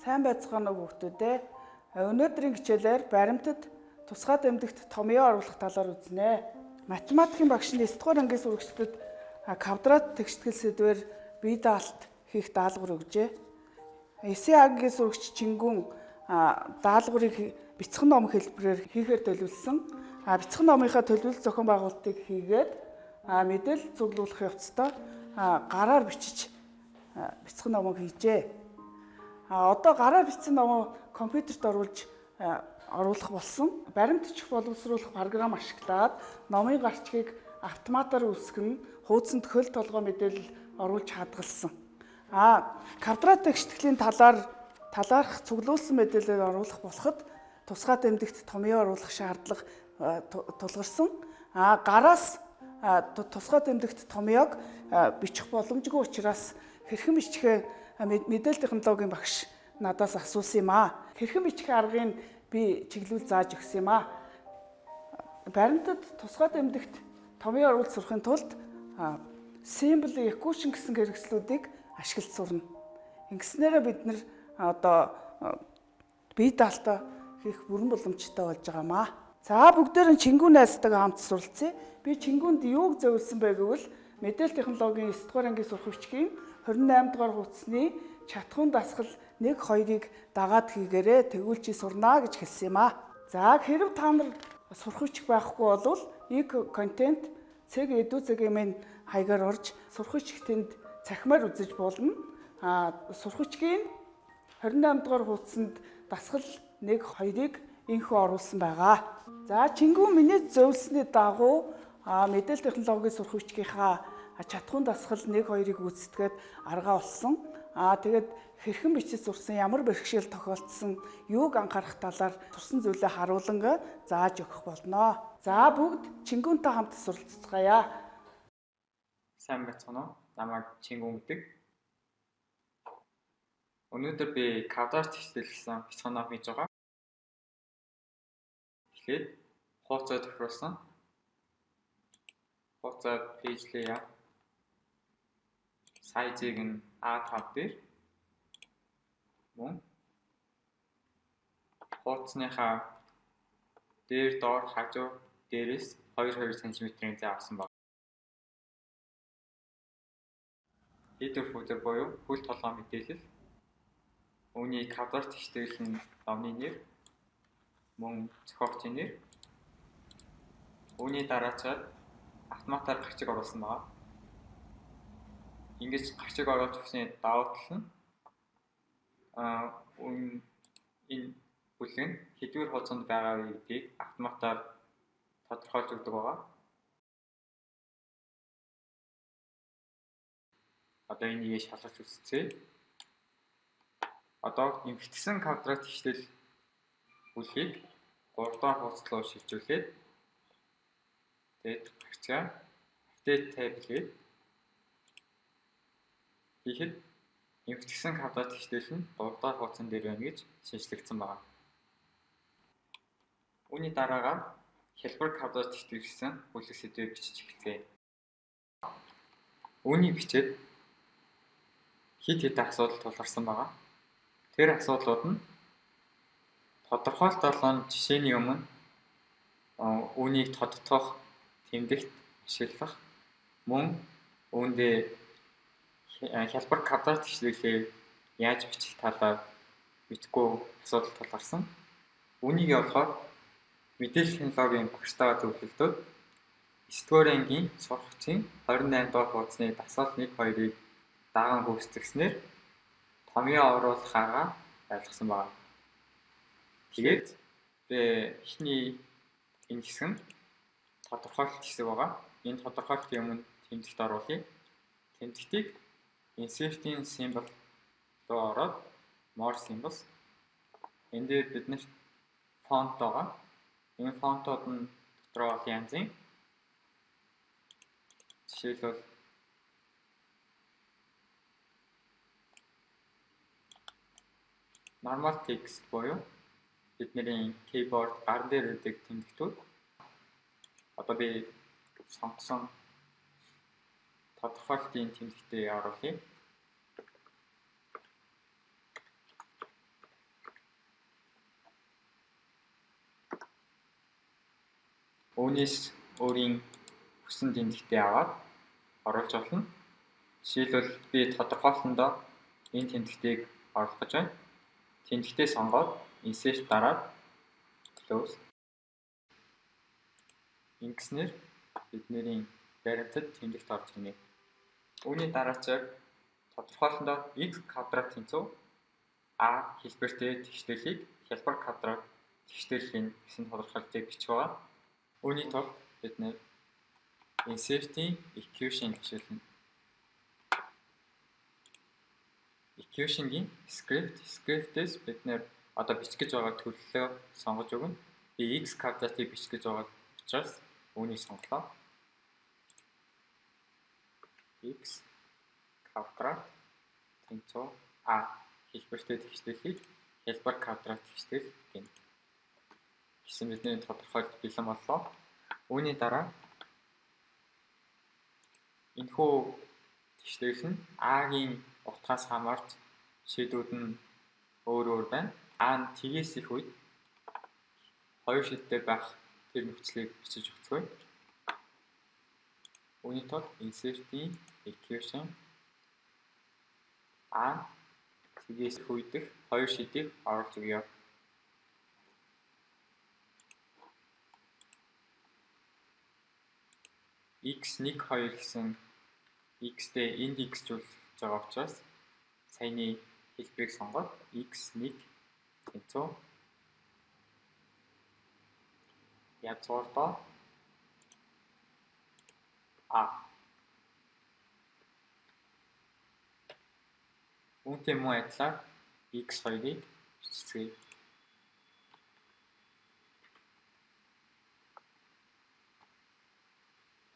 Сайн байцгаана уу хүүхдүүдээ. Өнөөдрийн хичээлээр баримтад тусгай тэмдэгт томьёо оруулах талаар үзнэ. Математикийн багш нь 9 дугаар ангийн сурагчдад квадрат тэгштгэл сэдвээр бие даалт хийх даалгавар өгжээ. 9 ангийн сурагч Чингүн даалгаврыг бяцхан ном хэлбэрээр хийхээр төлөвлөсөн. Бяцхан номынхаа төлөвлөлт зохион байгуулалтыг хийгээд мэдээлэл цуглуулах явцдаа гараар бичиж бяцхан номыг хийжээ. Одоо гараар бичсэн номоо компьютерт оруулах болсон. Баримтчих боловсруулах програм ашиглаад номын гарчгийг автоматар үүсгэн хуудсанд хөл толгой мэдээлэл оруулж хадгалсан. Квадрат тэгштгэлийн талаарх цуглуулсан мэдээлэл оруулах болоход тусгай тэмдэгт томьёо оруулах шаардлага тулгарсан. Гараас тусгай тэмдэгт томьёог бичих боломжгүй учраас хэрхэн бичихээ мэдээлэл технологийн багш надаас асуусан юм аа. Хэрхэн бичих аргыг би чиглүүл зааж өгсөн юм аа. Баримтад тусгай тэмдэгт томьёо оруулж сурахын тулд symbol equation гэсэн хэрэгслүүдийг ашиглаж сурна. Ингэснээрээ бид нэр бие даалтаа хийх бүрэн боломжтой болж байгаамаа. За бүгдээр нь Чингүн найзтайгаа хамт суралцъя. Би Чингүнд юуг зөвлөсөн бэ гэвэл мэдээлэл технологийн 9 дугаар ангийн сурах хүчгийн 28 дугаар хуудасны чатхуун дасгал 1-2-ыг дагаад хийгээрэй. Тэгвэл чи сурнаа гэж хэлсэн юм аа. За хэрв та нар сурах хүч байхгүй бол e-content цэг edu.cg-ийн хаягаар орж сурах хүчийг тэнд цахимаар үзэж болно. Сурах хүчгийн 28 дугаар хуудсанд дасгал 1-2-ыг инхүү оруулсан байгаа. За Чингүн миний зөвлөсний дагуу мэдээлэл технологийн сурах хүчгийнхаа чатхуун дасгал 1-2-ыг үүсгэхэд аргаа олсон. Тэгээд хэрхэн бичиж сурсан, ямар бэрхшээл тохиолдсон, юуг анхаарах талаар сурсан зүйлээ харуулan зааж өгөх болно. За бүгд Чингүнтэй хамт суралцгаая. Сайн байцгаана уу? Намайг Чингүн гэдэг. Өнөөдөр би квадрат тэгшгэлсэн бяцхан ном хийж байгаа. Тэгэхээр хуудасаа тохируулсан. Хуудасаа page layout сайзыг нь A5 дээр мөн хуудасныхаа дээр доор хажуу дээрээс 2 см-ийн зай авсан байна. Header footer буюу хөл толгой мэдээлэл. Үүний квадрат тэгшгэлэн номны нэр, мөн зохиогчийн нэр. Үүний дараачаад автоматар гарчиг оруулсан байна. Ингэж гарчиг оруулж өгсөний давуу тал нь энэ бүлэг нь хэдвэр хуудсанд байгаа гэдгийг автоматар тодорхойлж өгдөг байгаа. Одоо энийг шалгаж үзье. Одоо эмхтсэн квадрат тэгшэл бүлгийг 3 дахь хуудас руу шилжүүлээд тэгээд гарчгаа update tab хийгээд хийхэд эмхтсэн квадрат тэгшэл нь 3 дахь хуудсан дээр байна гэж шинжлэгдсэн байна. Үүний дараагаар хялбар квадрат тэгшэлсэн бүлэг сэдвээ бичиж эхэлцгээе. Үүнийг бичээд хэд хэдэн асуудал тулгарсан байна. Тэр асуудлууд нь тодорхойлолтын жишээний өмнө үүнийг тодтогох тэмдэгт ашиглах мөн үүндээ хялбар квадрат тэгшэлээ яаж бичих талаар мэдгүй асуудал тулгарсан. Үүнийг болохоор мэдээлэл технологийн багштайгаа зөвлөлдөөд 9 дугаар ангийн сурах хүчийн 28 дугаар хуудасны дасгал 1-2-ыг даган гүйцэтгснээр томьёо оруулах арга ойлгосон байна. Тэгээд эхний энэ хэсэг нь тодорхойлолт хэсэг байгаа. Энэ тодорхойлолтын өмнө тэмдэгт оруулъя. Тэмдэгтийг insert-ийн symbol руу ороод more symbols. Энд дээр биднэрт фонт байгаа. Энэ фонтууд нь дотроо янзын. Жишээлбэл normal text буюу бидний keyboard гар дээр үүдэг тэмдэгтүүд. Одоо би сонгосон тодорхойлолтын тэмдэгтээ оруулъя. Үүнээс өөрийн хүссэн тэмдэгтээ аваад оруулж болно. Жишээлбэл би тодорхойлсондоо энэ тэмдэгтийг оруулах гэж байна. Тэмдэгтээ сонгоод insert дараад close. Ингэснээр бидний баримтад тэмдэгт орж ирнэ. Үүний дараа ч тодорхойлсондоо x квадрат тэнцүү a хэлбэртэй тэгшлэлийг хялбар квадрат тэгшлэлийн гэсэн тодорхойлолтыг бичих байгаа. Үүний тулд бид нэр insert-ийн equation хичээлнэ. Equation-ийн script-ээс бид нэр одоо бичих гэж байгаа төлөвлөлөө сонгож өгнө. Би x квадратыг бичих гэж байгаа учраас үүнийг сонголоо. X квадрат тэнцүү a хэлбэртэй тэгшлэлийг хялбар квадрат тэгшлэл гэнэ. Гэсэн бидний тодорхойлолт бэлэн боллоо. Үүний дараа энэхүү тэгшлэл нь a-гийн утгаас хамаарч шийдүүд нь өөр өөр байна. A нь тгээс их үед хоёр шийдтэй байх тэр нөхцөлийг бичиж өгцгөө. Үүний тулд insert-ийн equation A тгээс их үед хоёр шийдийг оруулж өгье. x1 2 гэсэн x-тэй индексжүүлж байгаа учраас саяны хэлбэрийг сонгоод x1 тэнцүү язгуурдаа a. Үүнтэй мөн адилаар x2-ыг бичицгээе.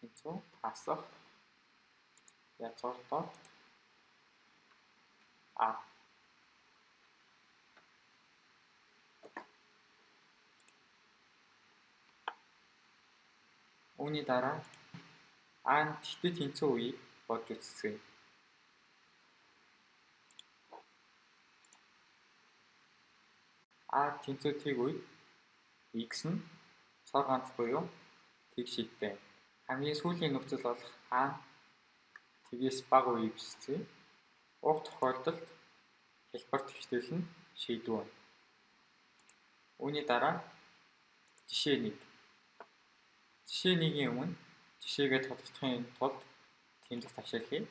Тэнцүү асах язгуурдаа a. Үүний дараа a нь тэгтээ тэнцүү үеийг бодж үзье. A тэнцүү тэг үед x нь цор ганц буюу тэг шийдтэй. Хамгийн сүүлийн нөхцөл болох a тэгээс бага үеийг бичсэн. Уг тохиолдолд хялбар тэгшлэл нь шийдвэ байна. Үүний дараа жишээ 1. Жишээ 1-ийн өмнө жишээгээ тодорхойлохын тулд тэмдэгт ашиглая.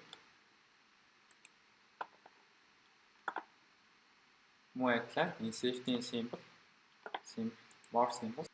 Мөн адилаар insert-ийн symbol more symbol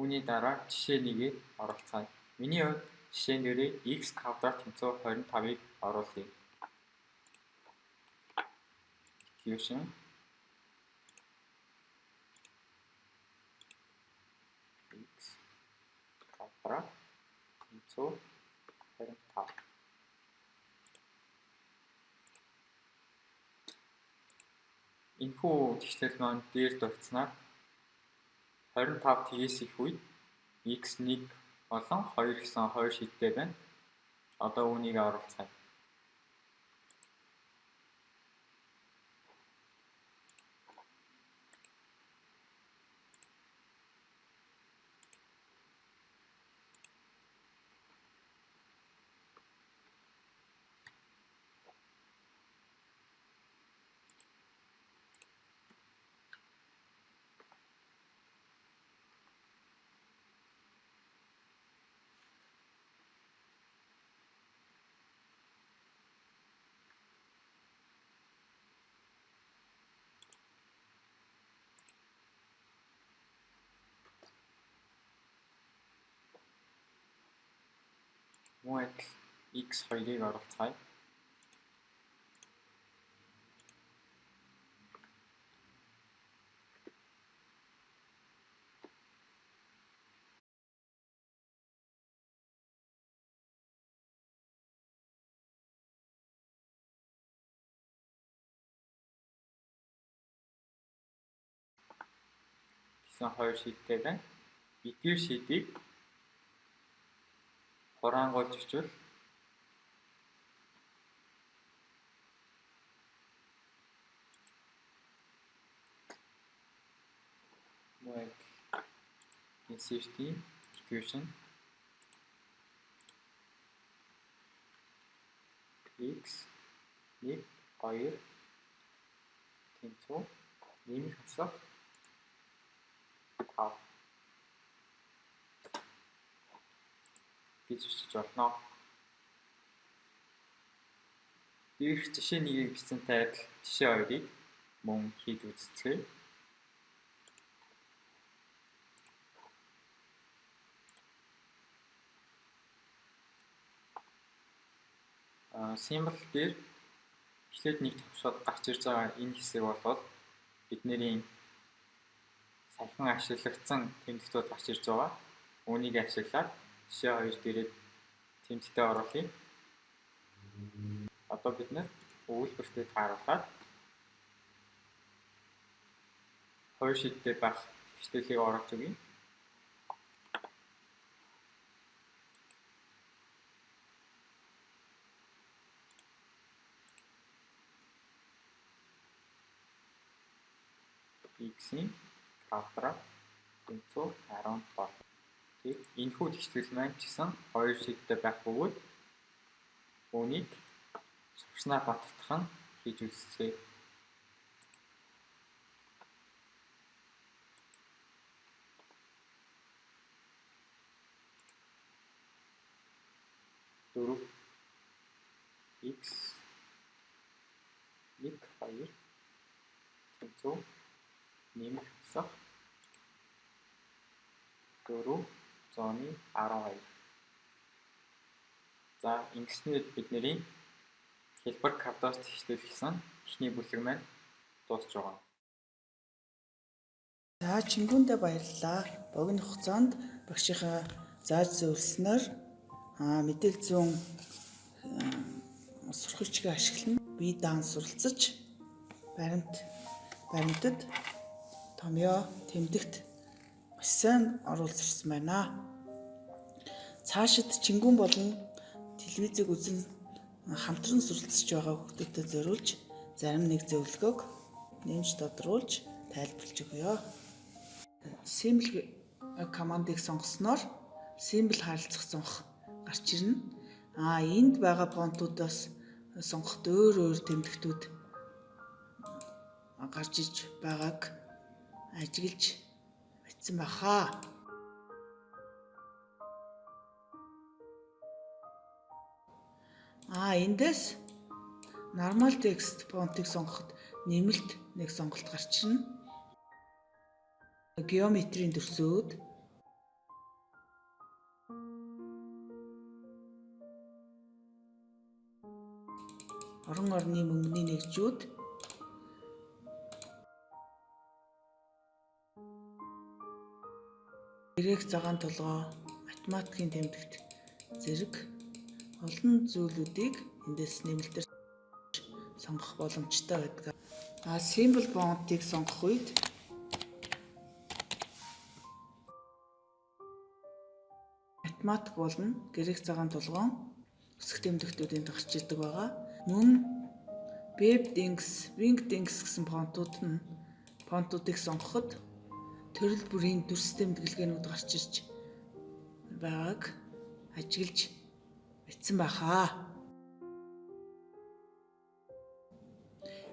Үүний дараа жишээ 1-ийг оруулцгаая. Миний хувьд жишээ нэрээ x квадрат тэнцүү 25-ыг оруулъя. Equation x квадрат тэнцүү 25. Энэхүү тэгшлэл маань дээр дурдсанаар 25 тгээс их үед x1 болон 2 гэсэн хоёр шийдтэй байна. Одоо үүнийг оруулцгаая. Мөн адил x2-ыг оруулцгаая. гэсэн хоёр шийдтэй байна. Эдгээр шийдийг хураангуйлж очвол density equation x 1 2 тэнцүү нэмэх хасах 5 гэж бичиж болно. Дээрх жишээ 1-ийг бичсэнтэй адил жишээ 2-ыг мөн хийж үзцгээе. Символ дээр эхлээд нэг товшоод гарч ирж байгаа энэ хэсэг болоод бидний саяхан ашиглагдсан тэмдэгтүүд гарч ирж байгаа. Үүнийг ашиглаад жишээ 2 дээрээ тэмдэгтээ оруулъя. Одоо бид нэр өгүүлбэртээ тааруулаад хоёр шийдтэй байх хэвтэлийг оруулж өгье. X-ийн квадрат тэнцүү 17. Тэг энэхүү тэгштэл маань ч гэсэн хоёр шийдтэй байх бөгөөд үүнийг сурснаа баттгах нь хийж үзье. Дөрөв x 1 2 тэнцүү нэмэх хасах 4 зооны 12. За ингэснээр бидний хэлбэр квадрат хэвтэлсэн эхний бүлэг маань дуусч байгаа. За Чингүндээ баярлалаа. Богино хугацаанд багшийнхаа зааж зөвлөснөөр мэдээлэл зүүн сурах хүчгээ ашиглан бие даан суралцаж баримтад томьёо тэмдэгт маш сайн оруулсан байна. Цаашид Чингүн болон телевизийг үзэн хамтран суралцж байгаа хүүхдүүдэд зориулж зарим нэг зөвлөгөөг нэмж тодруулж тайлбарлаж өгье. Symbol командыг сонгосноор symbol харилцах цонх гарч ирнэ. Энд байгаа фонтуудаас сонгоход өөр тэмдэгтүүд гарч иж байгааг ажиглаж бичсэн бахаа. Эндээс normal text фонтыг сонгоход нэмэлт нэг сонголт гарч ирнэ. Геометрийн төрсөөд орон орны мөнгөний нэгжүүд грек цагаан толгой математикийн тэмдэгт зэрэг олон зүйлүүдийг эндээс нэмэлтээр сонгох боломжтой байдаг. Symbol фонтыг сонгох үед математик болон грек цагаан толгойн өсөх тэмдэгтүүдийн гарч ирдэг байгаа. Мөн Wingdings гэсэн фонтуудыг сонгоход төрөл бүрийн дүрс тэмдэглэгээнүүд гарч ирж байгааг ажиглаж бичсэн бахаа.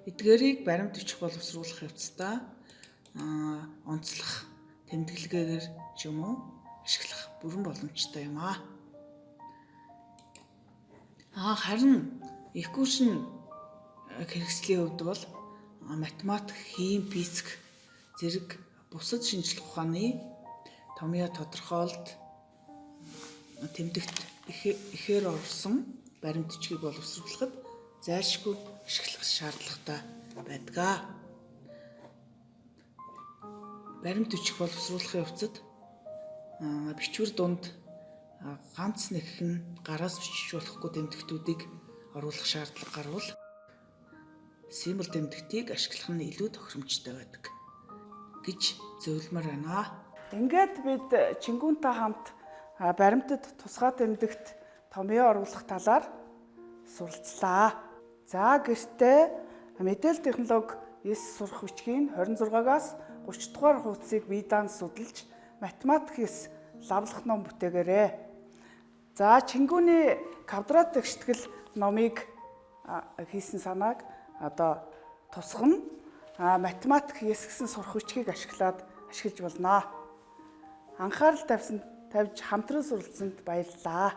Эдгээрийг баримт бичих боловсруулах явцдаа онцлох тэмдэглэгээр ч юм уу ашиглах бүрэн боломжтой юм аа. Харин эквашн хэрэгслийн хувьд бол математик, хим, физик зэрэг бусад шинжлэх ухааны томьёо тодорхойлолт тэмдэгт ихээр орсон баримт бичгийг боловсруулахад зайлшгүй ашиглах шаардлагатай байдаг. Баримт бичих боловсруулахын явцад бичвэр дунд ганц нэгхэн гараас бичиж болохгүй тэмдэгтүүдийг оруулах шаардлага гарвал symbol тэмдэгтийг ашиглах нь илүү тохиромжтой байдаг. гэж зөвлөмөр байна. Ингээд бид Чингүнтэй хамт баримтат тусгай тэмдэгт томьёо оруулах талаар суралцлаа. За гэртээ мэдээлэл технологи 9 сурах бичгийн 26-аас 30 дугаар хуудсыг бие даан судалж математик 9 лавлах ном бүтээгээрэй. За Чингүний квадрат тэгштгэл номыг хийсэн санааг одоо тусгана. Математик 9 гэсэн сурах бичгийг ашиглаж болно. Анхаарал тавьж хамтран суралцсанд баярлалаа.